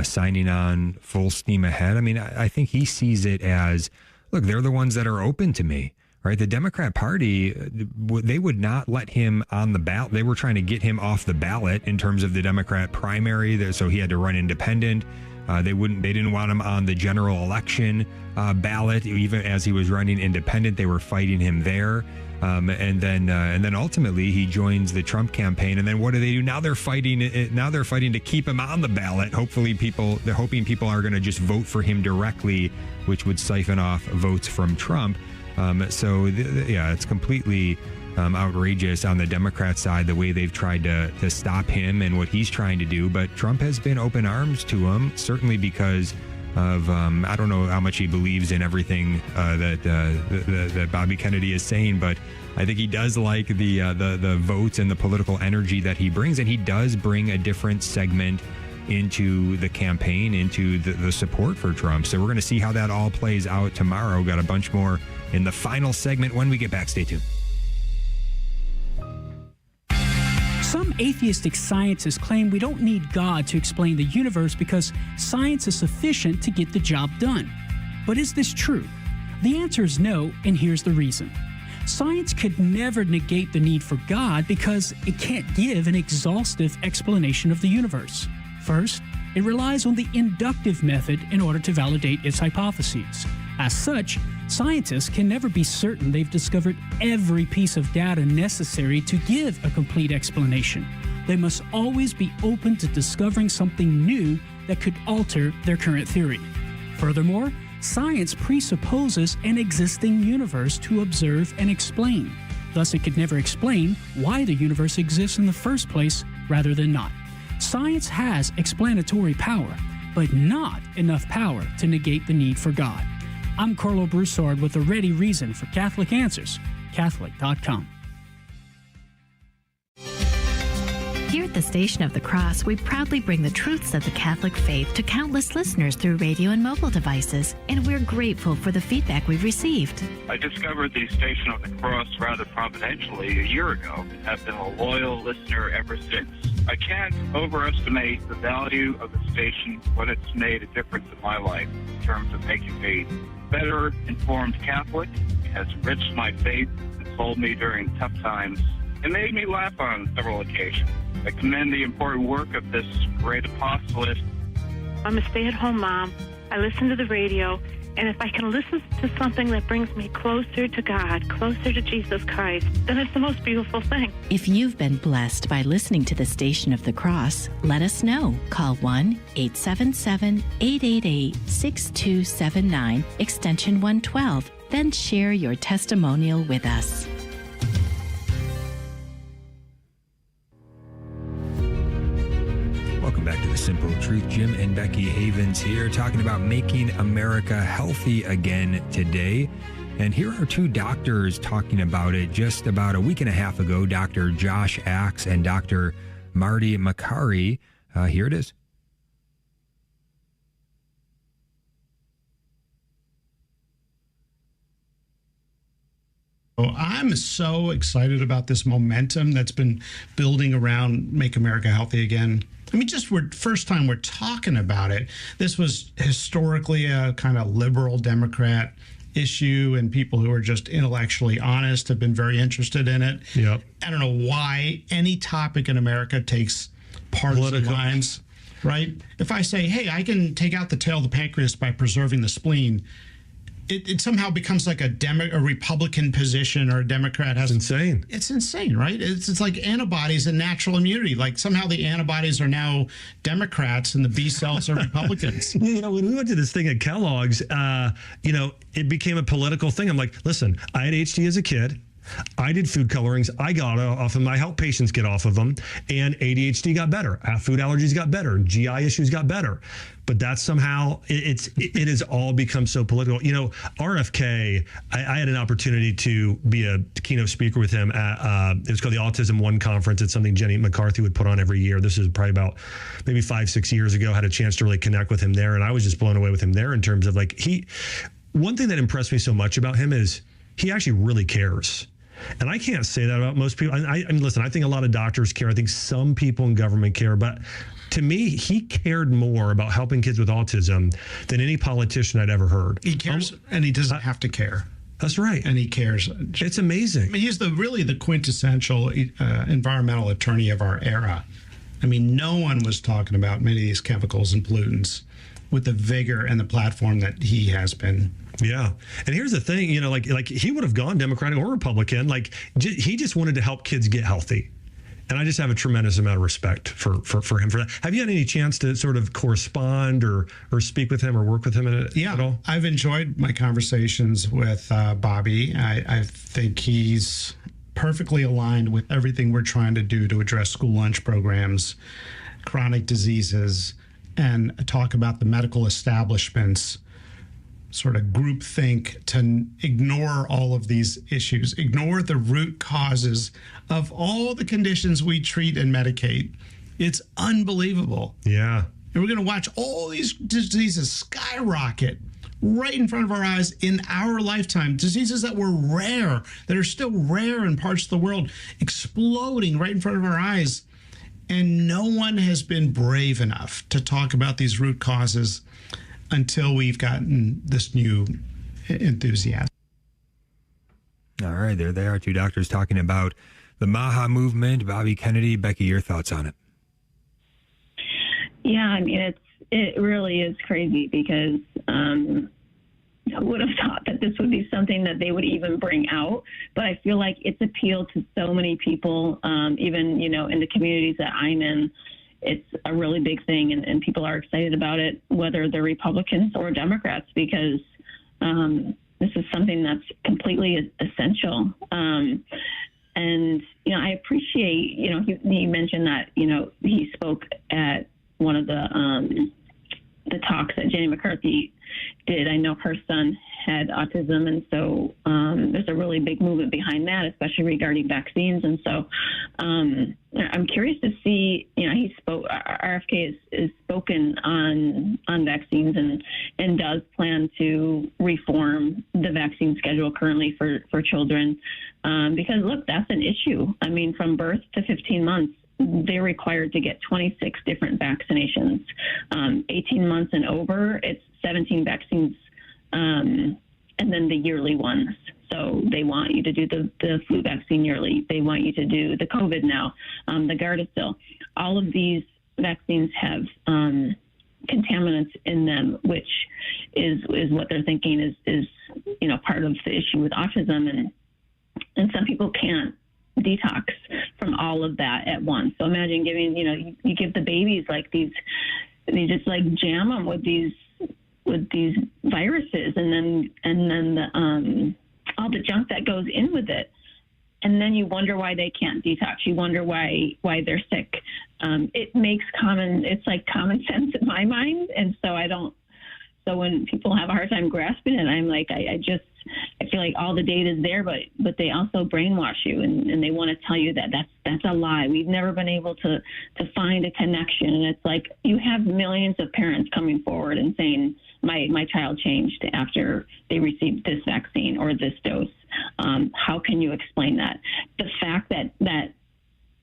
signing on full steam ahead. I mean, I think he sees it as, look, they're the ones that are open to me, right? The Democrat Party, they would not let him on the ballot. They were trying to get him off the ballot in terms of the Democrat primary, so he had to run independent. They didn't want him on the general election ballot. Even as he was running independent, they were fighting him there. And then ultimately he joins the Trump campaign. And then what do? Now they're fighting. Now they're fighting to keep him on the ballot. They're hoping people are going to just vote for him directly, which would siphon off votes from Trump. It's completely outrageous on the Democrat side, the way they've tried to stop him and what he's trying to do. But Trump has been open arms to him, certainly because of I don't know how much he believes in everything that Bobby Kennedy is saying, but I think he does like the votes and the political energy that he brings, and he does bring a different segment into the campaign, into the support for Trump. So we're going to see how that all plays out tomorrow. Got a bunch more in the final segment when we get back. Stay tuned. Some atheistic scientists claim we don't need God to explain the universe because science is sufficient to get the job done. But is this true? The answer is no, and here's the reason. Science could never negate the need for God because it can't give an exhaustive explanation of the universe. First, it relies on the inductive method in order to validate its hypotheses. As such, scientists can never be certain they've discovered every piece of data necessary to give a complete explanation. They must always be open to discovering something new that could alter their current theory. Furthermore, science presupposes an existing universe to observe and explain. Thus, it could never explain why the universe exists in the first place rather than not. Science has explanatory power, but not enough power to negate the need for God. I'm Carlo Broussard with a ready reason for Catholic Answers, Catholic.com. Here at the Station of the Cross, we proudly bring the truths of the Catholic faith to countless listeners through radio and mobile devices, and we're grateful for the feedback we've received. I discovered the Station of the Cross rather providentially a year ago and have been a loyal listener ever since. I can't overestimate the value of the station, what it's made a difference in my life in terms of making me better informed Catholic. It has enriched my faith, consoled me during tough times, and made me laugh on several occasions. I commend the important work of this great apostolate. I'm a stay-at-home mom. I listen to the radio, and if I can listen to something that brings me closer to God, closer to Jesus Christ, then it's the most beautiful thing. If you've been blessed by listening to the Station of the Cross, let us know. Call 1-877-888-6279, extension 112. Then share your testimonial with us. Welcome back to The Simple Truth. Jim and Becky Havens here talking about making America healthy again today. And here are two doctors talking about it just about a week and a half ago, Dr. Josh Axe and Dr. Marty Makary. Here it is. I'm so excited about this momentum that's been building around Make America Healthy Again. I mean, first time we're talking about it. This was historically a kind of liberal Democrat issue, and people who are just intellectually honest have been very interested in it. Yep. I don't know why any topic in America takes partisan lines, right? If I say, hey, I can take out the tail of the pancreas by preserving the spleen, it somehow becomes like a Republican position, or a Democrat has. It's insane. It's insane, right? It's like antibodies and natural immunity. Like somehow the antibodies are now Democrats and the B cells are Republicans. You know, when we went to this thing at Kellogg's, it became a political thing. I'm like, listen, I had HD as a kid. I did food colorings. I got off of them. I helped patients get off of them, and ADHD got better. Food allergies got better. GI issues got better. But that's somehow it has all become so political. You know, RFK. I had an opportunity to be a keynote speaker with him at it was called the Autism One Conference. It's something Jenny McCarthy would put on every year. This is probably about maybe 5-6 years ago. I had a chance to really connect with him there, and I was just blown away with him there in terms of like one thing that impressed me so much about him is he actually really cares. And I can't say that about most people. I mean, listen, I think a lot of doctors care. I think some people in government care. But to me, he cared more about helping kids with autism than any politician I'd ever heard. He cares, and he doesn't have to care. That's right. And he cares. It's amazing. I mean, he's really the quintessential environmental attorney of our era. I mean, no one was talking about many of these chemicals and pollutants with the vigor and the platform that he has been. Yeah. And here's the thing, you know, like he would have gone Democratic or Republican. Like he just wanted to help kids get healthy. And I just have a tremendous amount of respect for him for that. Have you had any chance to sort of correspond or speak with him or work with him at all? I've enjoyed my conversations with Bobby. I think he's perfectly aligned with everything we're trying to do to address school lunch programs, chronic diseases, and talk about the medical establishment's sort of groupthink to ignore all of these issues, ignore the root causes of all the conditions we treat and medicate. It's unbelievable. Yeah. And we're going to watch all these diseases skyrocket right in front of our eyes in our lifetime. Diseases that were rare, that are still rare in parts of the world, exploding right in front of our eyes. And no one has been brave enough to talk about these root causes until we've gotten this new enthusiasm. All right, there they are, two doctors talking about the MAHA movement. Bobby Kennedy, Becky, your thoughts on it? Yeah, I mean, it really is crazy because who would have thought that this would be something that they would even bring out? But I feel like it's appealed to so many people, even, you know, in the communities that I'm in. It's a really big thing, and people are excited about it, whether they're Republicans or Democrats, because this is something that's completely essential. And, you know, I appreciate, you know, he mentioned that, you know, he spoke at one of the talks that Jenny McCarthy did. I know her son had autism, and so there's a really big movement behind that, especially regarding vaccines. And so I'm curious to see, you know, he spoke, RFK is spoken on vaccines and does plan to reform the vaccine schedule currently for children, because look, that's an issue. I mean, from birth to 15 months, they're required to get 26 different vaccinations. 18 months and over, it's 17 vaccines, and then the yearly ones. So they want you to do the flu vaccine yearly. They want you to do the COVID now, the Gardasil. All of these vaccines have contaminants in them, which is what they're thinking is you know, part of the issue with autism, and some people can't detox from all of that at once. So imagine giving, you know, you give the babies like these, they just like jam them with these viruses, and then the all the junk that goes in with it, and then you wonder why they can't detox. You wonder why they're sick. It makes it's like common sense in my mind, and so when people have a hard time grasping it, I'm like, I feel like all the data is there, but they also brainwash you, and they want to tell you that that's a lie. We've never been able to find a connection. And it's like, you have millions of parents coming forward and saying, my child changed after they received this vaccine or this dose. How can you explain that? The fact that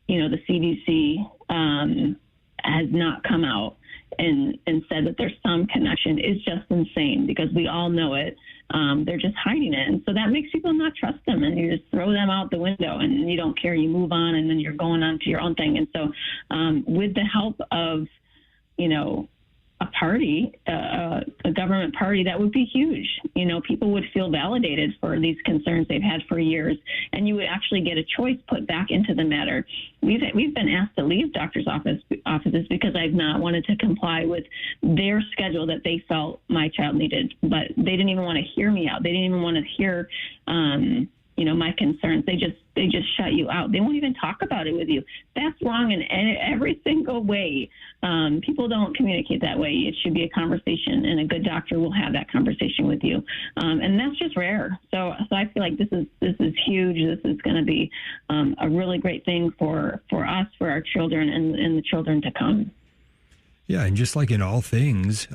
you know, the CDC has not come out and said that there's some connection is just insane, because we all know it. They're just hiding it. And so that makes people not trust them, and you just throw them out the window and you don't care. You move on, and then you're going on to your own thing. And so with the help of, you know, a party, a government party, that would be huge. You know, people would feel validated for these concerns they've had for years, and you would actually get a choice put back into the matter. We've been asked to leave doctors' offices because I've not wanted to comply with their schedule that they felt my child needed, but they didn't even want to hear me out. They didn't even want to hear, you know, my concerns. They just shut you out. They won't even talk about it with you. That's wrong in every single way. People don't communicate that way. It should be a conversation, and a good doctor will have that conversation with you. And that's just rare. So I feel like this is huge. This is going to be a really great thing for us, for our children, and the children to come. Yeah, and just like in all things,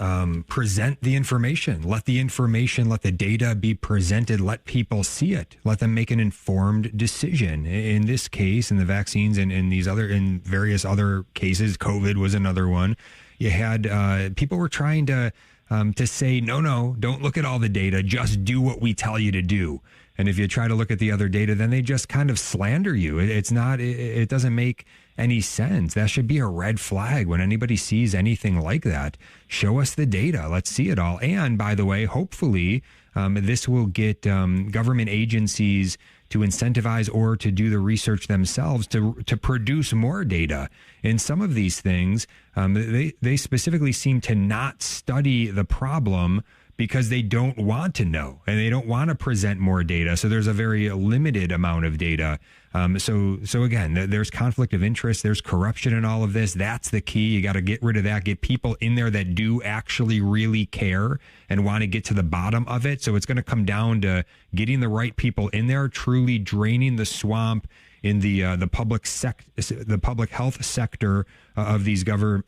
present the information. Let the data be presented. Let people see it. Let them make an informed decision. In this case, in the vaccines, and in various other cases, COVID was another one. You had people were trying to say, no, don't look at all the data. Just do what we tell you to do. And if you try to look at the other data, then they just kind of slander you. It doesn't make any sense. That should be a red flag when anybody sees anything like that. Show us the data. Let's see it all. And by the way, hopefully this will get government agencies to incentivize or to do the research themselves to produce more data. In some of these things, they specifically seem to not study the problem because they don't want to know and they don't want to present more data. So there's a very limited amount of data. So again, there's conflict of interest. There's corruption in all of this. That's the key. You got to get rid of that. Get people in there that do actually really care and want to get to the bottom of it. So it's going to come down to getting the right people in there, truly draining the swamp in the public health sector of these government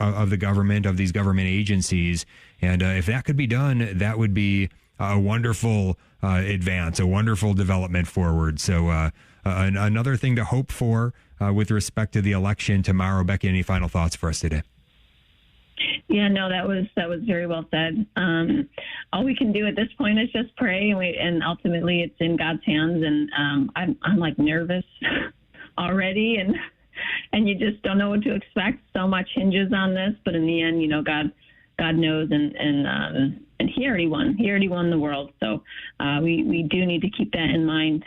agencies. And if that could be done, that would be a wonderful advance, a wonderful development forward. So another thing to hope for with respect to the election tomorrow. Becky, any final thoughts for us today? Yeah, no, that was very well said. All we can do at this point is just pray, and ultimately it's in God's hands. And I'm like nervous already, and you just don't know what to expect. So much hinges on this, but in the end, God knows, and He already won. He already won the world. So we do need to keep that in mind.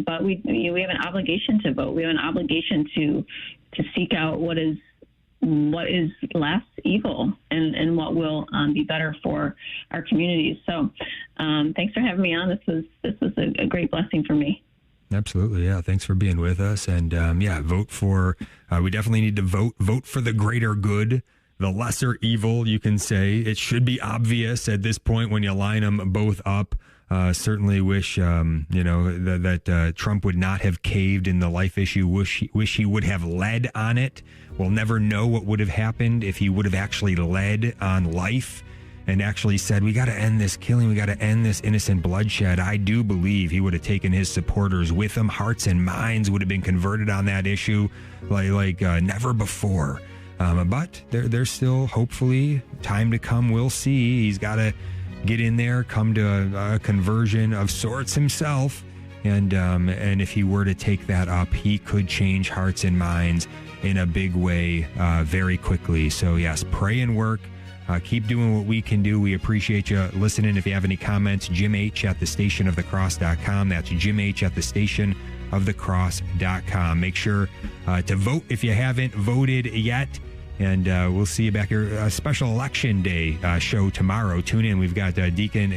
But we have an obligation to vote. We have an obligation to seek out what is less evil and what will be better for our communities. So thanks for having me on. This was a great blessing for me. Absolutely. Yeah. Thanks for being with us. And vote for, we definitely need to vote for the greater good, the lesser evil, you can say. It should be obvious at this point when you line them both up. Certainly wish, that Trump would not have caved in the life issue. Wish he would have led on it. We'll never know what would have happened if he would have actually led on life and actually said, we got to end this killing. We got to end this innocent bloodshed. I do believe he would have taken his supporters with him. Hearts and minds would have been converted on that issue like never before. But there's still hopefully time to come. We'll see. He's got to get in there, come to a conversion of sorts himself. And if he were to take that up, he could change hearts and minds in a big way very quickly. So yes, pray and work. Keep doing what we can do. We appreciate you listening. If you have any comments, jimh@thestationofthecross.com. That's jimh@thestationofthecross.com. Make sure to vote if you haven't voted yet. And we'll see you back here. A special election day show tomorrow. Tune in. We've got Deacon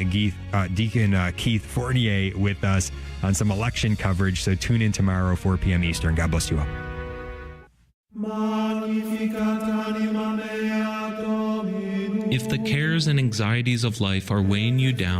Keith Fournier with us on some election coverage. So tune in tomorrow, 4 p.m. Eastern. God bless you all. If the cares and anxieties of life are weighing you down,